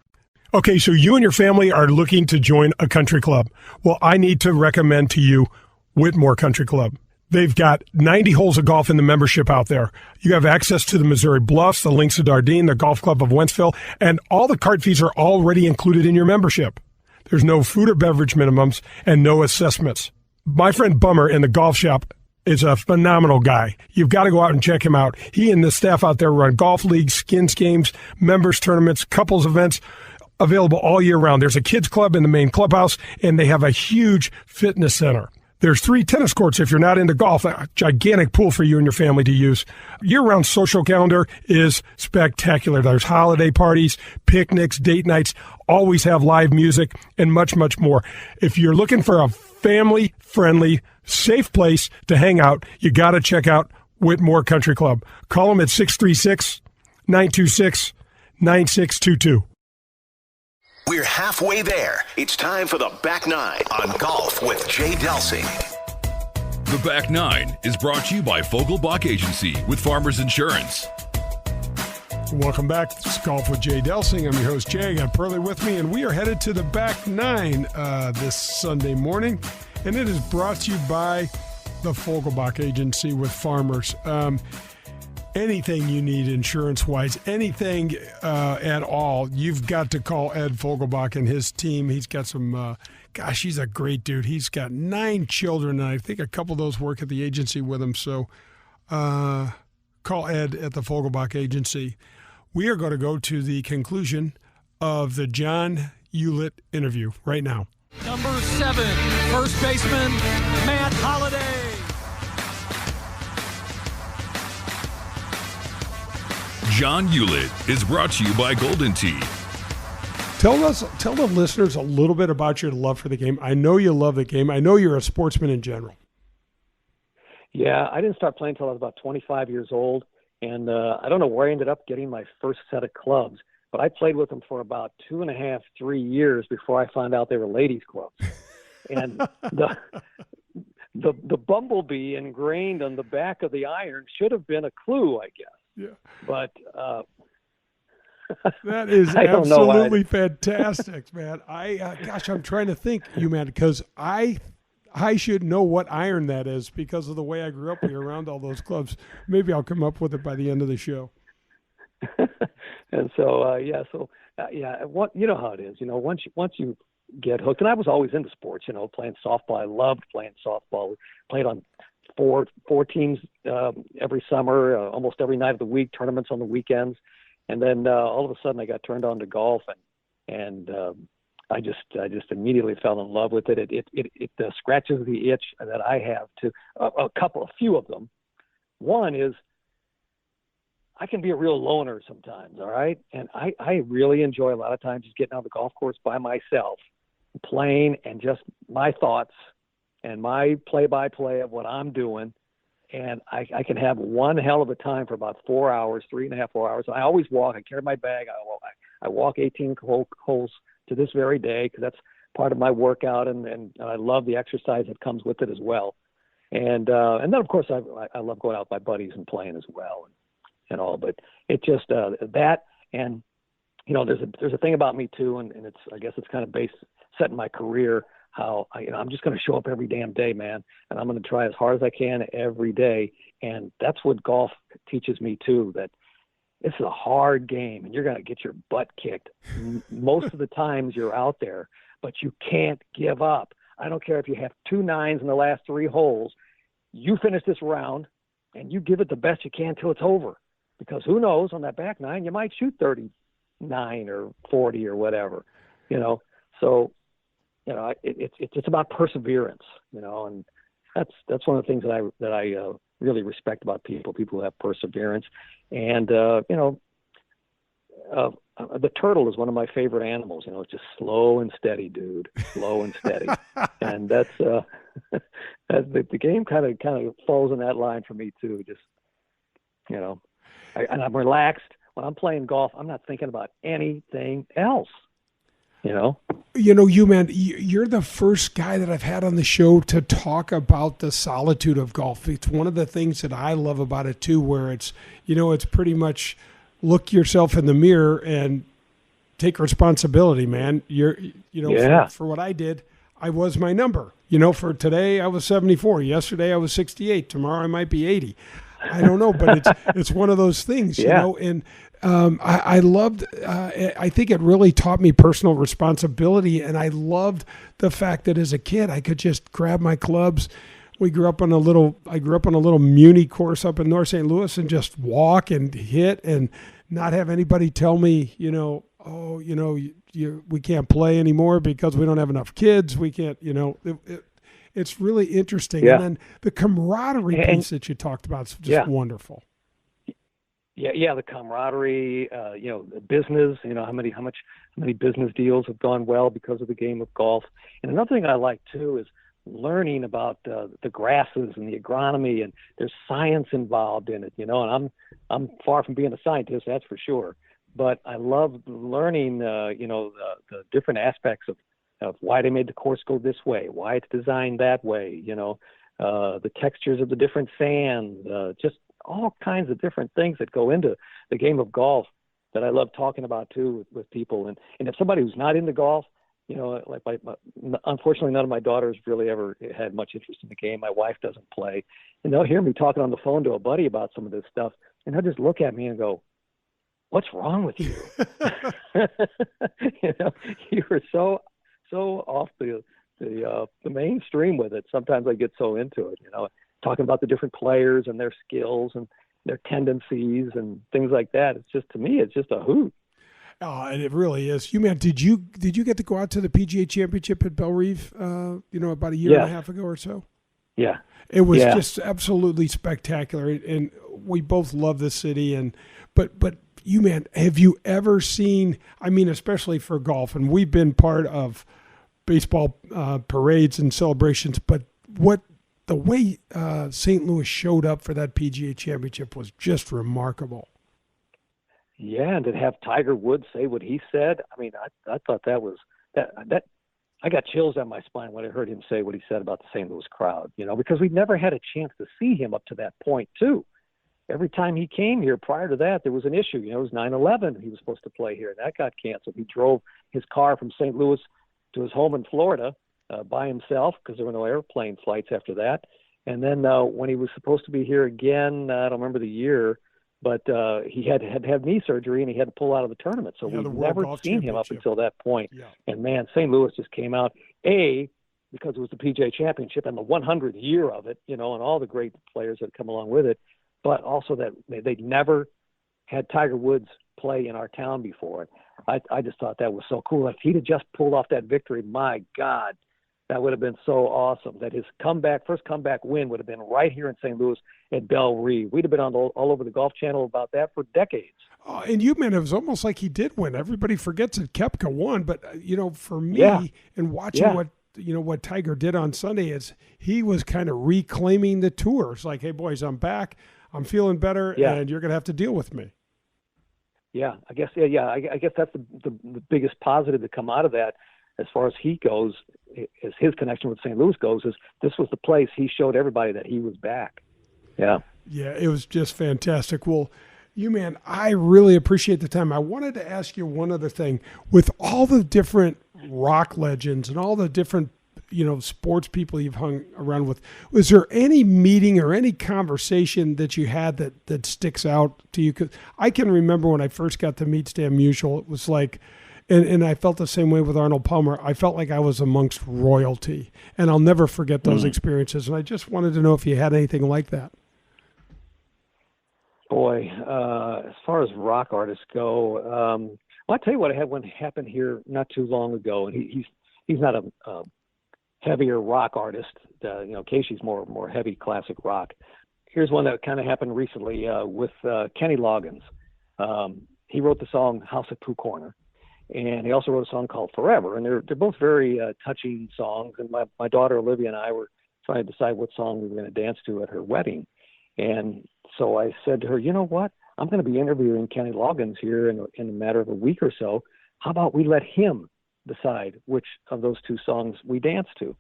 Okay, so you and your family are looking to join a country club. Well, I need to recommend to you Whitmore Country Club. They've got 90 holes of golf in the membership out there. You have access to the Missouri Bluffs, the Links of Dardenne, the Golf Club of Wentzville, and all the cart fees are already included in your membership. There's no food or beverage minimums and no assessments. My friend Bummer in the golf shop is a phenomenal guy. You've got to go out and check him out. He and the staff out there run golf leagues, skins games, members tournaments, couples events, available all year round. There's a kids club in the main clubhouse, and they have a huge fitness center. There's 3 tennis courts if you're not into golf, a gigantic pool for you and your family to use. Year-round social calendar is spectacular. There's holiday parties, picnics, date nights, always have live music, and much, much more. If you're looking for a family-friendly, safe place to hang out, you got to check out Whitmore Country Club. Call them at 636-926-9622. We're halfway there. It's time for the Back Nine on Golf with Jay Delsing. The Back Nine is brought to you by Fogelbach Agency with Farmers Insurance. Welcome back. This is Golf with Jay Delsing. I'm your host, Jay. I got Pearlie with me, and we are headed to the Back Nine this Sunday morning. And it is brought to you by the Fogelbach Agency with Farmers. Anything you need insurance-wise, anything at all, you've got to call Ed Fogelbach and his team. He's got some, he's a great dude. He's got 9 children, and I think a couple of those work at the agency with him. So call Ed at the Fogelbach Agency. We are going to go to the conclusion of the John Ulett interview right now. Number 7, first baseman, Matt Holliday. John Ulett is brought to you by Golden Tee. Tell the listeners a little bit about your love for the game. I know you love the game. I know you're a sportsman in general. Yeah, I didn't start playing until I was about 25 years old, and I don't know where I ended up getting my first set of clubs, but I played with them for about 2.5, 3 years before I found out they were ladies' clubs. And the bumblebee ingrained on the back of the iron should have been a clue, I guess. Yeah. But that is absolutely fantastic, man. I'm trying to think, man, because I should know what iron that is because of the way I grew up here around all those clubs. Maybe I'll come up with it by the end of the show. And so, you know how it is. You know, once you get hooked, and I was always into sports. You know, playing softball. I loved playing softball. We played on four teams every summer, almost every night of the week, tournaments on the weekends. And then all of a sudden I got turned on to golf, and I just immediately fell in love with it. It scratches the itch that I have to a few of them. One is I can be a real loner sometimes, all right? And I really enjoy a lot of times just getting on the golf course by myself, playing, and just my thoughts and my play-by-play of what I'm doing. And I can have one hell of a time for about 4 hours, 3.5, 4 hours. And I always walk. I carry my bag. I walk 18 holes to this very day because that's part of my workout, and I love the exercise that comes with it as well. And then, of course, I love going out with my buddies and playing as well and all. But it just that, and, you know, there's a thing about me, too, and I guess it's kind of set in my career, how I'm just going to show up every damn day, man, and I'm going to try as hard as I can every day. And that's what golf teaches me too, that this is a hard game and you're going to get your butt kicked most of the times you're out there, but you can't give up. I don't care if you have 2 9s in the last 3 holes. You finish this round and you give it the best you can till it's over, because who knows, on that back 9 you might shoot 39 or 40 or whatever, you know. So, you know, it's about perseverance, you know, and that's one of the things that I really respect about people who have perseverance. And you know, the turtle is one of my favorite animals. You know, it's just slow and steady, dude, slow and steady. And that's the game kind of falls in that line for me too. Just, you know, and I'm relaxed when I'm playing golf. I'm not thinking about anything else. You know, man, you're the first guy that I've had on the show to talk about the solitude of golf. It's one of the things that I love about it too, where it's, you know, it's pretty much look yourself in the mirror and take responsibility, man. For what I did, I was my number. You know, for today I was 74. Yesterday I was 68. Tomorrow I might be 80. I don't know, but it's one of those things, you know, and I loved, I think it really taught me personal responsibility, and I loved the fact that as a kid I could just grab my clubs. I grew up on a little Muni course up in North St. Louis and just walk and hit and not have anybody tell me, you know, oh, you know, we can't play anymore because we don't have enough kids. We can't, you know, It's really interesting. Yeah. And then the camaraderie piece that you talked about is just wonderful. Yeah, the camaraderie, the business, how many business deals have gone well because of the game of golf. And another thing I like too is learning about the grasses and the agronomy, and there's science involved in it, and I'm far from being a scientist, that's for sure. But I love learning, the different aspects of why they made the course go this way, why it's designed that way, the textures of the different sands, just all kinds of different things that go into the game of golf that I love talking about too with people. And if somebody who's not into golf, unfortunately none of my daughters really ever had much interest in the game. My wife doesn't play, and they'll hear me talking on the phone to a buddy about some of this stuff, and they'll just look at me and go, "What's wrong with you?" You were so off the mainstream with it. Sometimes I get so into it, talking about the different players and their skills and their tendencies and things like that. It's just, to me, it's just a hoot. Oh, and it really is. Did you get to go out to the PGA Championship at Belle Reve, about a year and a half ago or so? Yeah. It was just absolutely spectacular, and we both love the city. But have you ever seen? I mean, especially for golf, and we've been part of baseball parades and celebrations, but the way St. Louis showed up for that PGA Championship was just remarkable. Yeah, and to have Tiger Woods say what he said, I mean, I thought that was that I got chills on my spine when I heard him say what he said about the St. Louis crowd, because we'd never had a chance to see him up to that point too. Every time he came here prior to that, there was an issue. It was 9/11. He was supposed to play here, and that got canceled. He drove his car from St. Louis to his home in Florida by himself because there were no airplane flights after that. And then when he was supposed to be here again, I don't remember the year, but he had to have knee surgery and he had to pull out of the tournament. So we've never seen him up until that point. Yeah. And man, St. Louis just came out, because it was the PGA Championship and the 100th year of it, and all the great players that had come along with it, but also that they'd never had Tiger Woods play in our town before. I just thought that was so cool. If he'd have just pulled off that victory, my God, that would have been so awesome. That his first comeback win would have been right here in St. Louis at Belle Reve. We'd have been all over the Golf Channel about that for decades. And it was almost like he did win. Everybody forgets that Koepka won, but for me, and watching what Tiger did on Sunday, is he was kind of reclaiming the tour. It's like, hey boys, I'm back, I'm feeling better, and you're going to have to deal with me. Yeah, I guess. I guess that's the biggest positive to come out of that, as far as he goes, as his connection with St. Louis goes, is this was the place he showed everybody that he was back. Yeah. Yeah, it was just fantastic. Well, I really appreciate the time. I wanted to ask you one other thing. With all the different rock legends and all the different, sports people you've hung around with, was there any meeting or any conversation that you had that sticks out to you? 'Cause I can remember when I first got to meet Stan Musial, it was like, and I felt the same way with Arnold Palmer. I felt like I was amongst royalty, and I'll never forget those experiences. And I just wanted to know if you had anything like that. Boy, as far as rock artists go, I'll tell you what happened here not too long ago. And he's not a heavier rock artist. KSHE's more heavy classic rock. Here's one that kind of happened recently with Kenny Loggins. He wrote the song House at Pooh Corner, and he also wrote a song called Forever. And they're both very touching songs. And my daughter Olivia and I were trying to decide what song we were going to dance to at her wedding. And so I said to her, you know what? I'm going to be interviewing Kenny Loggins here in a matter of a week or so. How about we let him decide which of those two songs we dance to?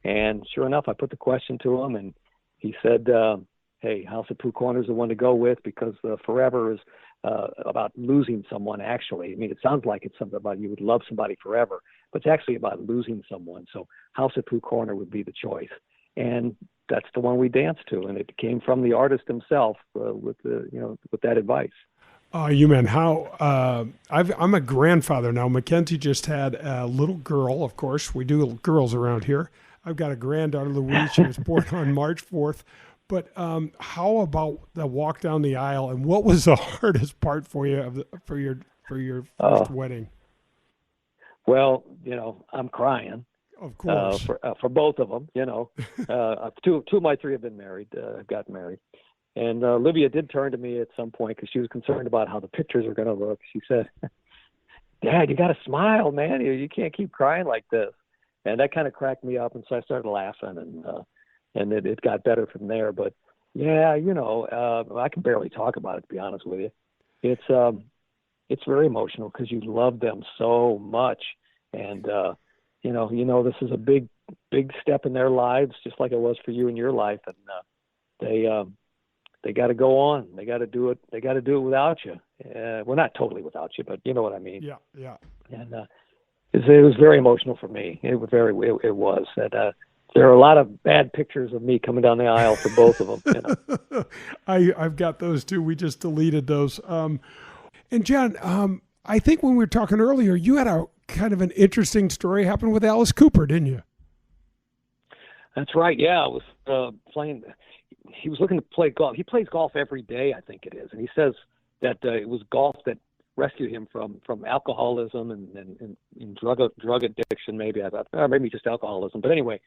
And sure enough, I put the question to him, and he said, hey, House at Pooh Corner is the one to go with, because Forever is about losing someone, actually. I mean, it sounds like it's something about you would love somebody forever, but it's actually about losing someone. So House at Pooh Corner would be the choice. And that's the one we danced to, and it came from the artist himself with that advice. I'm a grandfather now. Mackenzie just had a little girl. Of course, we do girls around here. I've got a granddaughter, Louise. She was born on March 4th. But how about the walk down the aisle? And what was the hardest part for you for your first wedding? Well, I'm crying. Of course. For both of them, two of my three have been married, got married. And Olivia did turn to me at some point because she was concerned about how the pictures are going to look. She said, "Dad, you got to smile, man. You can't keep crying like this." And that kind of cracked me up, and so I started laughing, and it got better from there. But yeah, I can barely talk about it, to be honest with you. It's very emotional because you love them so much, and this is a big step in their lives, just like it was for you in your life, and they got to go on. They got to do it. They got to do it without you. Well, not totally without you, but you know what I mean. Yeah. And it was very emotional for me. It was. And there are a lot of bad pictures of me coming down the aisle for both of them. I've got those too. We just deleted those. And John, I think when we were talking earlier, you had a kind of an interesting story happen with Alice Cooper, didn't you? That's right. Yeah, I was playing. He was looking to play golf. He plays golf every day, I think it is. And he says that it was golf that rescued him from alcoholism and drug addiction, maybe just alcoholism. But anyway,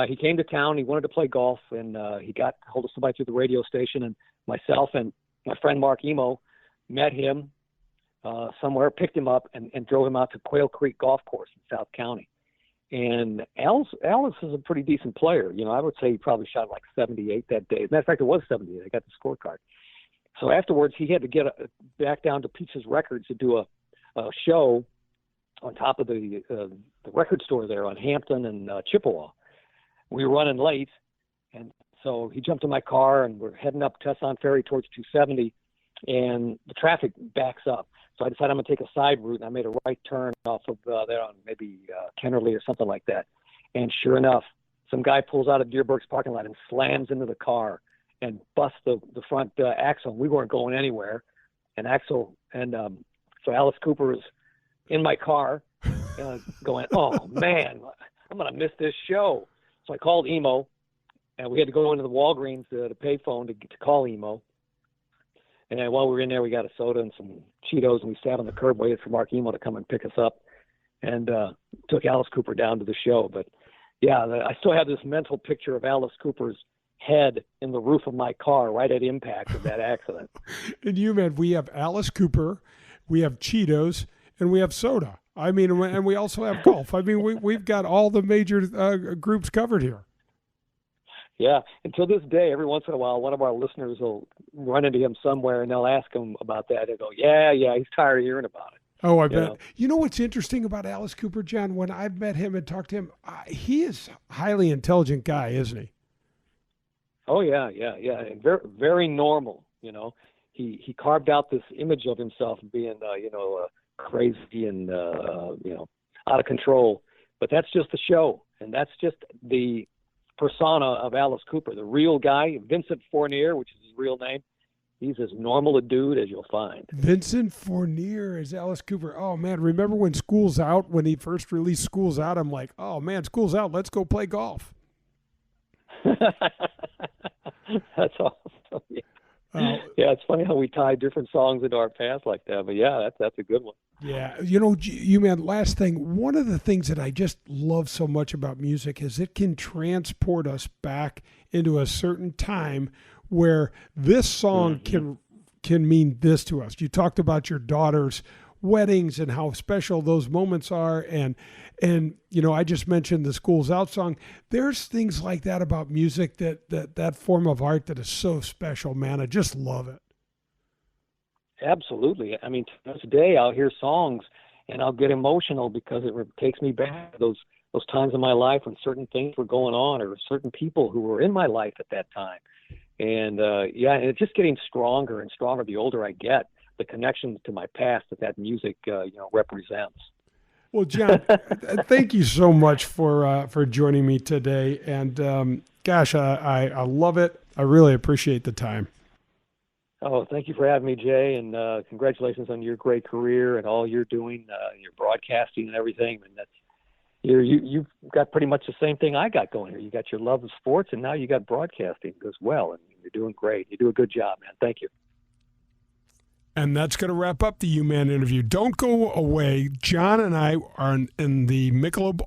he came to town. He wanted to play golf, and he got hold of somebody through the radio station. And myself and my friend Mark Emo met him somewhere, picked him up, and drove him out to Quail Creek Golf Course in South County. And Alice is a pretty decent player. I would say he probably shot like 78 that day. As a matter of fact, it was 78. I got the scorecard. So afterwards, he had to get back down to Peaches Records to do a show on top of the record store there on Hampton and Chippewa. We were running late, and so he jumped in my car, and we're heading up Tesson Ferry towards 270, and the traffic backs up. So I decided I'm going to take a side route, and I made a right turn off of there on maybe Kennerly or something like that. And sure enough, some guy pulls out of Deerberg's parking lot and slams into the car and busts the front axle. We weren't going anywhere. And so Alice Cooper is in my car going, "Oh, man, I'm going to miss this show." So I called Emo, and we had to go into the Walgreens, the payphone, to call Emo. And while we were in there, we got a soda and some Cheetos, and we sat on the curb, waited for Mark Emo to come and pick us up, and took Alice Cooper down to the show. But yeah, I still have this mental picture of Alice Cooper's head in the roof of my car right at impact of that accident. And we have Alice Cooper, we have Cheetos, and we have soda. I mean, and we also have golf. I mean, we've got all the major groups covered here. Yeah, until this day, every once in a while, one of our listeners will run into him somewhere, and they'll ask him about that. They'll go, yeah, he's tired of hearing about it. Oh, I bet. You know what's interesting about Alice Cooper, John? When I've met him and talked to him, he is a highly intelligent guy, isn't he? Oh, yeah. And very, very normal, He carved out this image of himself being, crazy and, out of control. But that's just the show, and that's just the persona of Alice Cooper. The real guy, Vincent Fournier, which is his real name, he's as normal a dude as you'll find. Vincent Fournier is Alice Cooper. Oh, man, remember when School's Out, when he first released School's Out, I'm like, oh, man, School's Out, let's go play golf. That's awesome. Yeah. Yeah, it's funny how we tie different songs into our past like that, but yeah, that's a good one. Yeah, man, last thing, one of the things that I just love so much about music is it can transport us back into a certain time where this song can mean this to us. You talked about your daughter's weddings and how special those moments are, and I just mentioned the School's Out song. There's things like that about music that form of art that is so special, man. I just love it. Absolutely. I mean, to this day, I'll hear songs and I'll get emotional because it takes me back to those times in my life when certain things were going on or certain people who were in my life at that time. And and it's just getting stronger and stronger the older I get, the connection to my past that music represents. Well, John, thank you so much for joining me today. And gosh, I love it. I really appreciate the time. Oh, thank you for having me, Jay, and congratulations on your great career and all you're doing, your broadcasting and everything. And you've got pretty much the same thing I got going here. You got your love of sports, and now you got broadcasting as well, and you're doing great. You do a good job, man. Thank you. And that's going to wrap up the U-Man interview. Don't go away. John and I are in the Michelob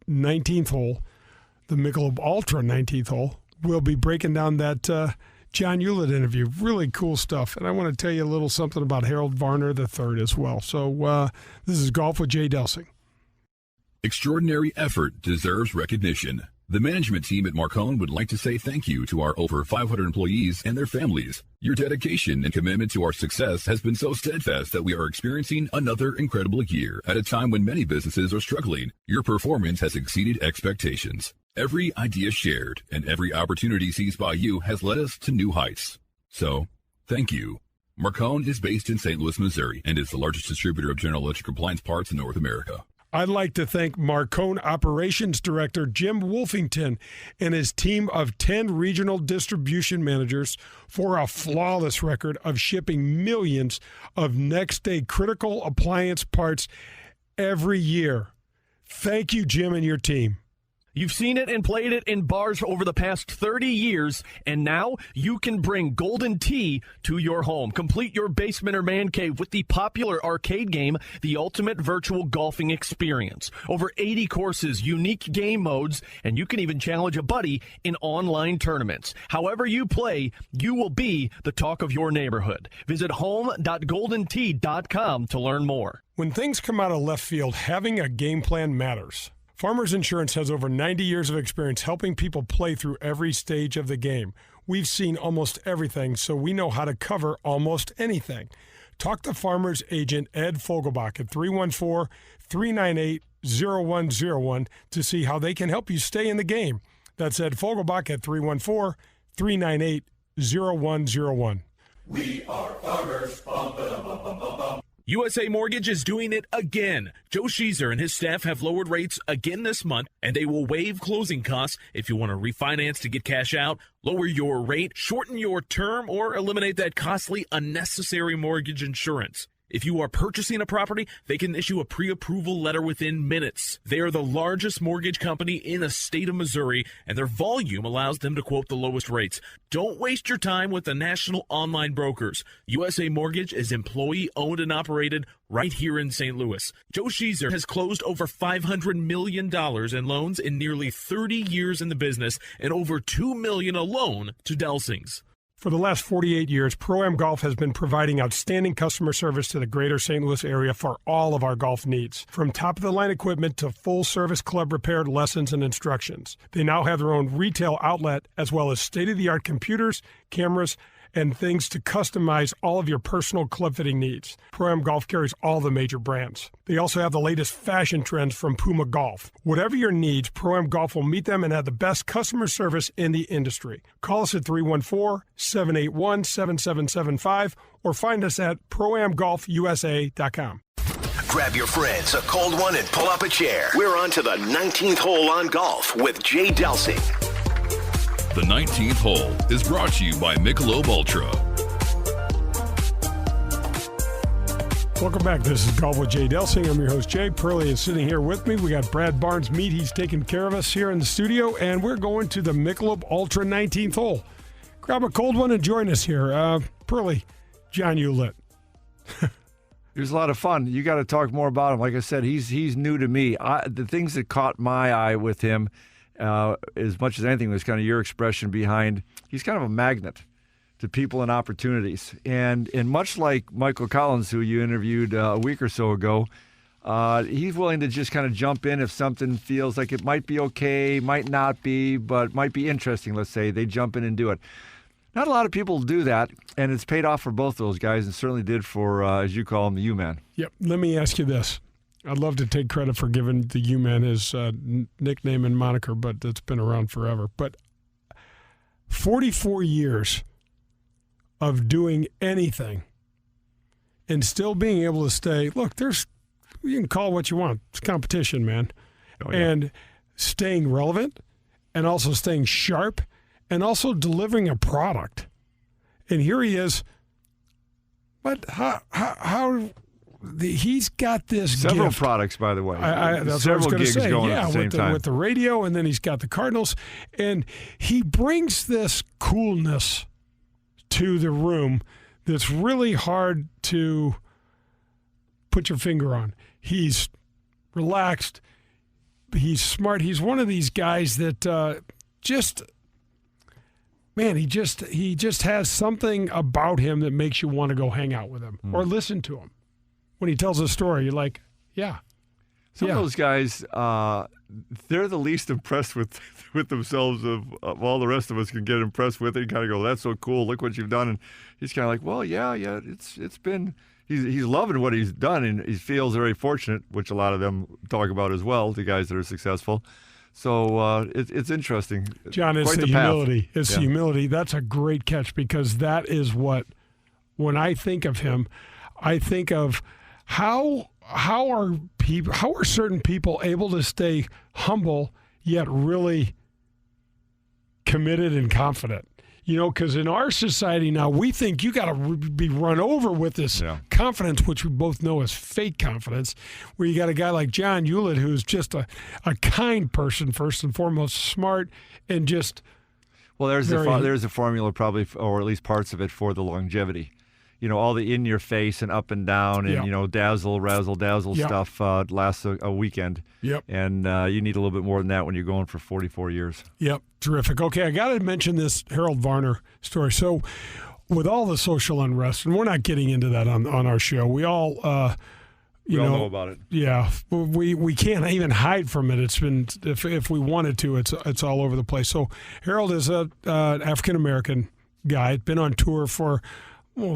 19th hole, the Michelob Ultra 19th hole. We'll be breaking down that John Ulett interview. Really cool stuff. And I want to tell you a little something about Harold Varner III as well. So this is Golf with Jay Delsing. Extraordinary effort deserves recognition. The management team at Marcone would like to say thank you to our over 500 employees and their families. Your dedication and commitment to our success has been so steadfast that we are experiencing another incredible year at a time when many businesses are struggling. Your performance has exceeded expectations. Every idea shared and every opportunity seized by you has led us to new heights. So, thank you. Marcone is based in St. Louis, Missouri, and is the largest distributor of General Electric appliance parts in North America. I'd like to thank Marcone Operations Director Jim Wolfington and his team of 10 regional distribution managers for a flawless record of shipping millions of next-day critical appliance parts every year. Thank you, Jim, and your team. You've seen it and played it in bars over the past 30 years, and now you can bring Golden Tee to your home. Complete your basement or man cave with the popular arcade game, the ultimate virtual golfing experience. Over 80 courses, unique game modes, and you can even challenge a buddy in online tournaments. However you play, you will be the talk of your neighborhood. Visit home.goldentee.com to learn more. When things come out of left field, having a game plan matters. Farmers Insurance has over 90 years of experience helping people play through every stage of the game. We've seen almost everything, so we know how to cover almost anything. Talk to Farmers Agent Ed Fogelbach at 314-398-0101 to see how they can help you stay in the game. That's Ed Fogelbach at 314-398-0101. We are farmers. Bum, ba-dum, bum, bum, bum, bum. USA Mortgage is doing it again. Joe Sheezer and his staff have lowered rates again this month, and they will waive closing costs if you want to refinance to get cash out, lower your rate, shorten your term, or eliminate that costly, unnecessary mortgage insurance. If you are purchasing a property, they can issue a pre-approval letter within minutes. They are the largest mortgage company in the state of Missouri, and their volume allows them to quote the lowest rates. Don't waste your time with the national online brokers. USA Mortgage is employee-owned and operated right here in St. Louis. Joe Sheezer has closed over $500 million in loans in nearly 30 years in the business, and over $2 million alone to Delsing's. For the last 48 years, Pro-Am Golf has been providing outstanding customer service to the greater St. Louis area for all of our golf needs. From top-of-the-line equipment to full-service club repair lessons and instructions. They now have their own retail outlet as well as state-of-the-art computers, cameras, and things to customize all of your personal club fitting needs. Pro-Am Golf carries all the major brands. They also have the latest fashion trends from Puma Golf. Whatever your needs, Pro-Am Golf will meet them and have the best customer service in the industry. Call us at 314-781-7775 or find us at proamgolfusa.com. Grab your friends, a cold one, and pull up a chair. We're on to the 19th hole on golf with Jay Delsing. The 19th hole is brought to you by Michelob Ultra. Welcome back. This is Golf with Jay Delsing. I'm your host, Jay. Pearlie is sitting here with me. We got Brad Barnes-Mead. He's taking care of us here in the studio, and we're going to the Michelob Ultra 19th hole. Grab a cold one and join us here. Pearlie, John Ulett. It was a lot of fun. You got to talk more about him. Like I said, he's new to me. The things that caught my eye with him, as much as anything, was kind of your expression behind. He's kind of a magnet to people and opportunities, and much like Michael Collins, who you interviewed a week or so ago, he's willing to just kind of jump in if something feels like it might be okay, might not be, but might be interesting. Let's say they jump in and do it. Not a lot of people do that, and it's paid off for both those guys, and certainly did for, as you call him, the U-Man. Yep. Let me ask you this. I'd love to take credit for giving the U-Man his nickname and moniker, but it's been around forever. But 44 years of doing anything and still being able to stay, look, you can call it what you want. It's competition, man. Oh, yeah. And staying relevant and also staying sharp and also delivering a product. And here he is. But how he's got this several gift. Products, by the way. That's several what I was gigs say. going at the same time. With the radio, and then he's got the Cardinals. And he brings this coolness to the room that's really hard to put your finger on. He's relaxed. He's smart. He's one of these guys that he just has something about him that makes you want to go hang out with him or listen to him. When he tells a story, you're like, yeah. Some of those guys, they're the least impressed with themselves of all the rest of us can get impressed with it. You kind of go, that's so cool. Look what you've done. And he's kind of like, well, yeah, it's been. He's loving what he's done, and he feels very fortunate, which a lot of them talk about as well, the guys that are successful. So it's interesting. John, it's the humility. It's the humility. That's a great catch, because that is what, when I think of him, I think of how are certain people able to stay humble yet really committed and confident? Because in our society now, we think you got to be run over with this confidence, which we both know is fake confidence, where you got a guy like John Ulett, who's just a kind person, first and foremost, smart, and just there's a formula probably, or at least parts of it, for the longevity. All the in your face and up and down and, dazzle, razzle, dazzle stuff lasts a weekend. Yep. And you need a little bit more than that when you're going for 44 years. Yep. Terrific. Okay, I got to mention this Harold Varner story. So with all the social unrest, and we're not getting into that on our show, we all know about it. Yeah. We can't even hide from it. It's been, if we wanted to, it's all over the place. So Harold is an African-American guy, been on tour for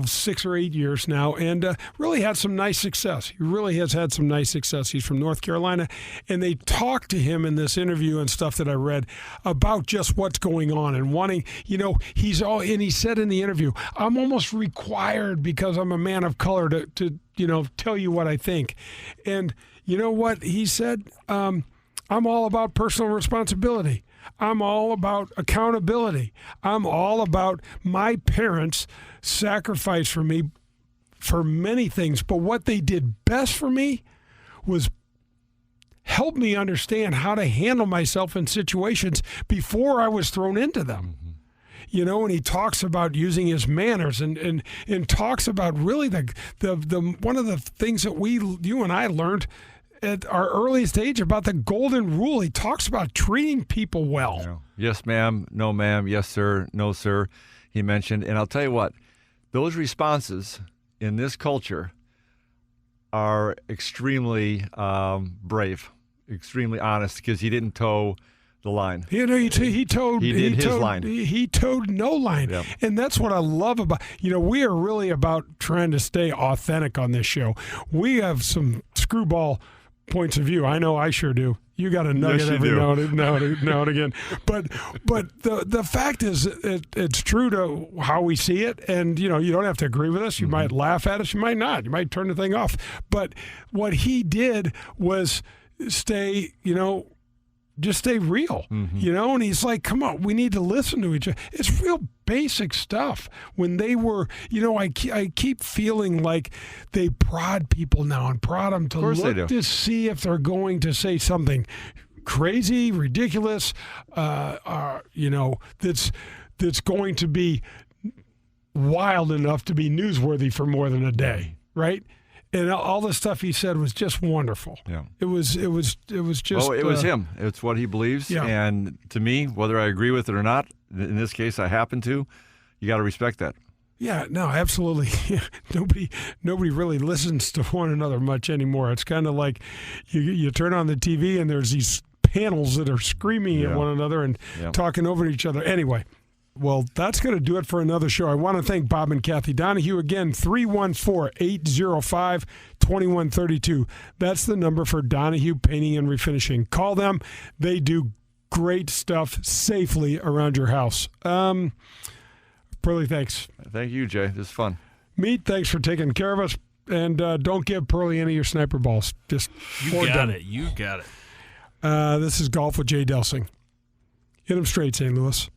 6 or 8 years now, and really had some nice success. He really has had some nice success. He's from North Carolina, and they talked to him in this interview and stuff that I read about just what's going on and wanting, and he said in the interview, I'm almost required, because I'm a man of color, to tell you what I think. And you know what he said? I'm all about personal responsibility. I'm all about accountability. I'm all about my parents sacrifice for me for many things, but what they did best for me was help me understand how to handle myself in situations before I was thrown into them. And he talks about using his manners and talks about really the one of the things that you and I learned at our earliest age about the golden rule. He talks about treating people well. Yes, ma'am. No, ma'am. Yes, sir. No, sir. He mentioned, and I'll tell you what, those responses in this culture are extremely brave, extremely honest, because he didn't toe the line. He toed his line. He toed no line. Yep. And that's what I love about, we are really about trying to stay authentic on this show. We have some screwball points of view. I know I sure do. You got a nugget every now and again. But the fact is, it's true to how we see it. And, you don't have to agree with us. You might laugh at us. You might not. You might turn the thing off. But what he did was stay, just stay real, and he's like, come on, we need to listen to each other. It's real basic stuff. When they were, I keep feeling like they prod people now and prod them to look to see if they're going to say something crazy, ridiculous, that's going to be wild enough to be newsworthy for more than a day, right? And all the stuff he said was just wonderful. Yeah, it was just. Well, it was him. It's what he believes, and to me, whether I agree with it or not, in this case, I happen to. You got to respect that. Yeah, no, absolutely. Nobody really listens to one another much anymore. It's kind of like you turn on the TV and there's these panels that are screaming at one another and talking over each other. Anyway. Well, that's going to do it for another show. I want to thank Bob and Kathy Donahue again, 314-805-2132. That's the number for Donahue Painting and Refinishing. Call them. They do great stuff safely around your house. Pearly, thanks. Thank you, Jay. This is fun. Meat, thanks for taking care of us. And don't give Pearly any of your sniper balls. Just You got it. This is Golf with Jay Delsing. Hit him straight, St. Louis.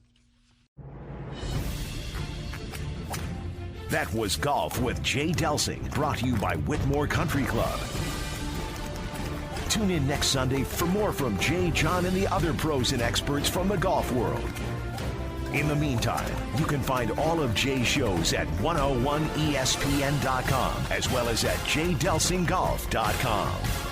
That was Golf with Jay Delsing, brought to you by Whitmore Country Club. Tune in next Sunday for more from Jay, John, and the other pros and experts from the golf world. In the meantime, you can find all of Jay's shows at 101ESPN.com, as well as at jdelsinggolf.com.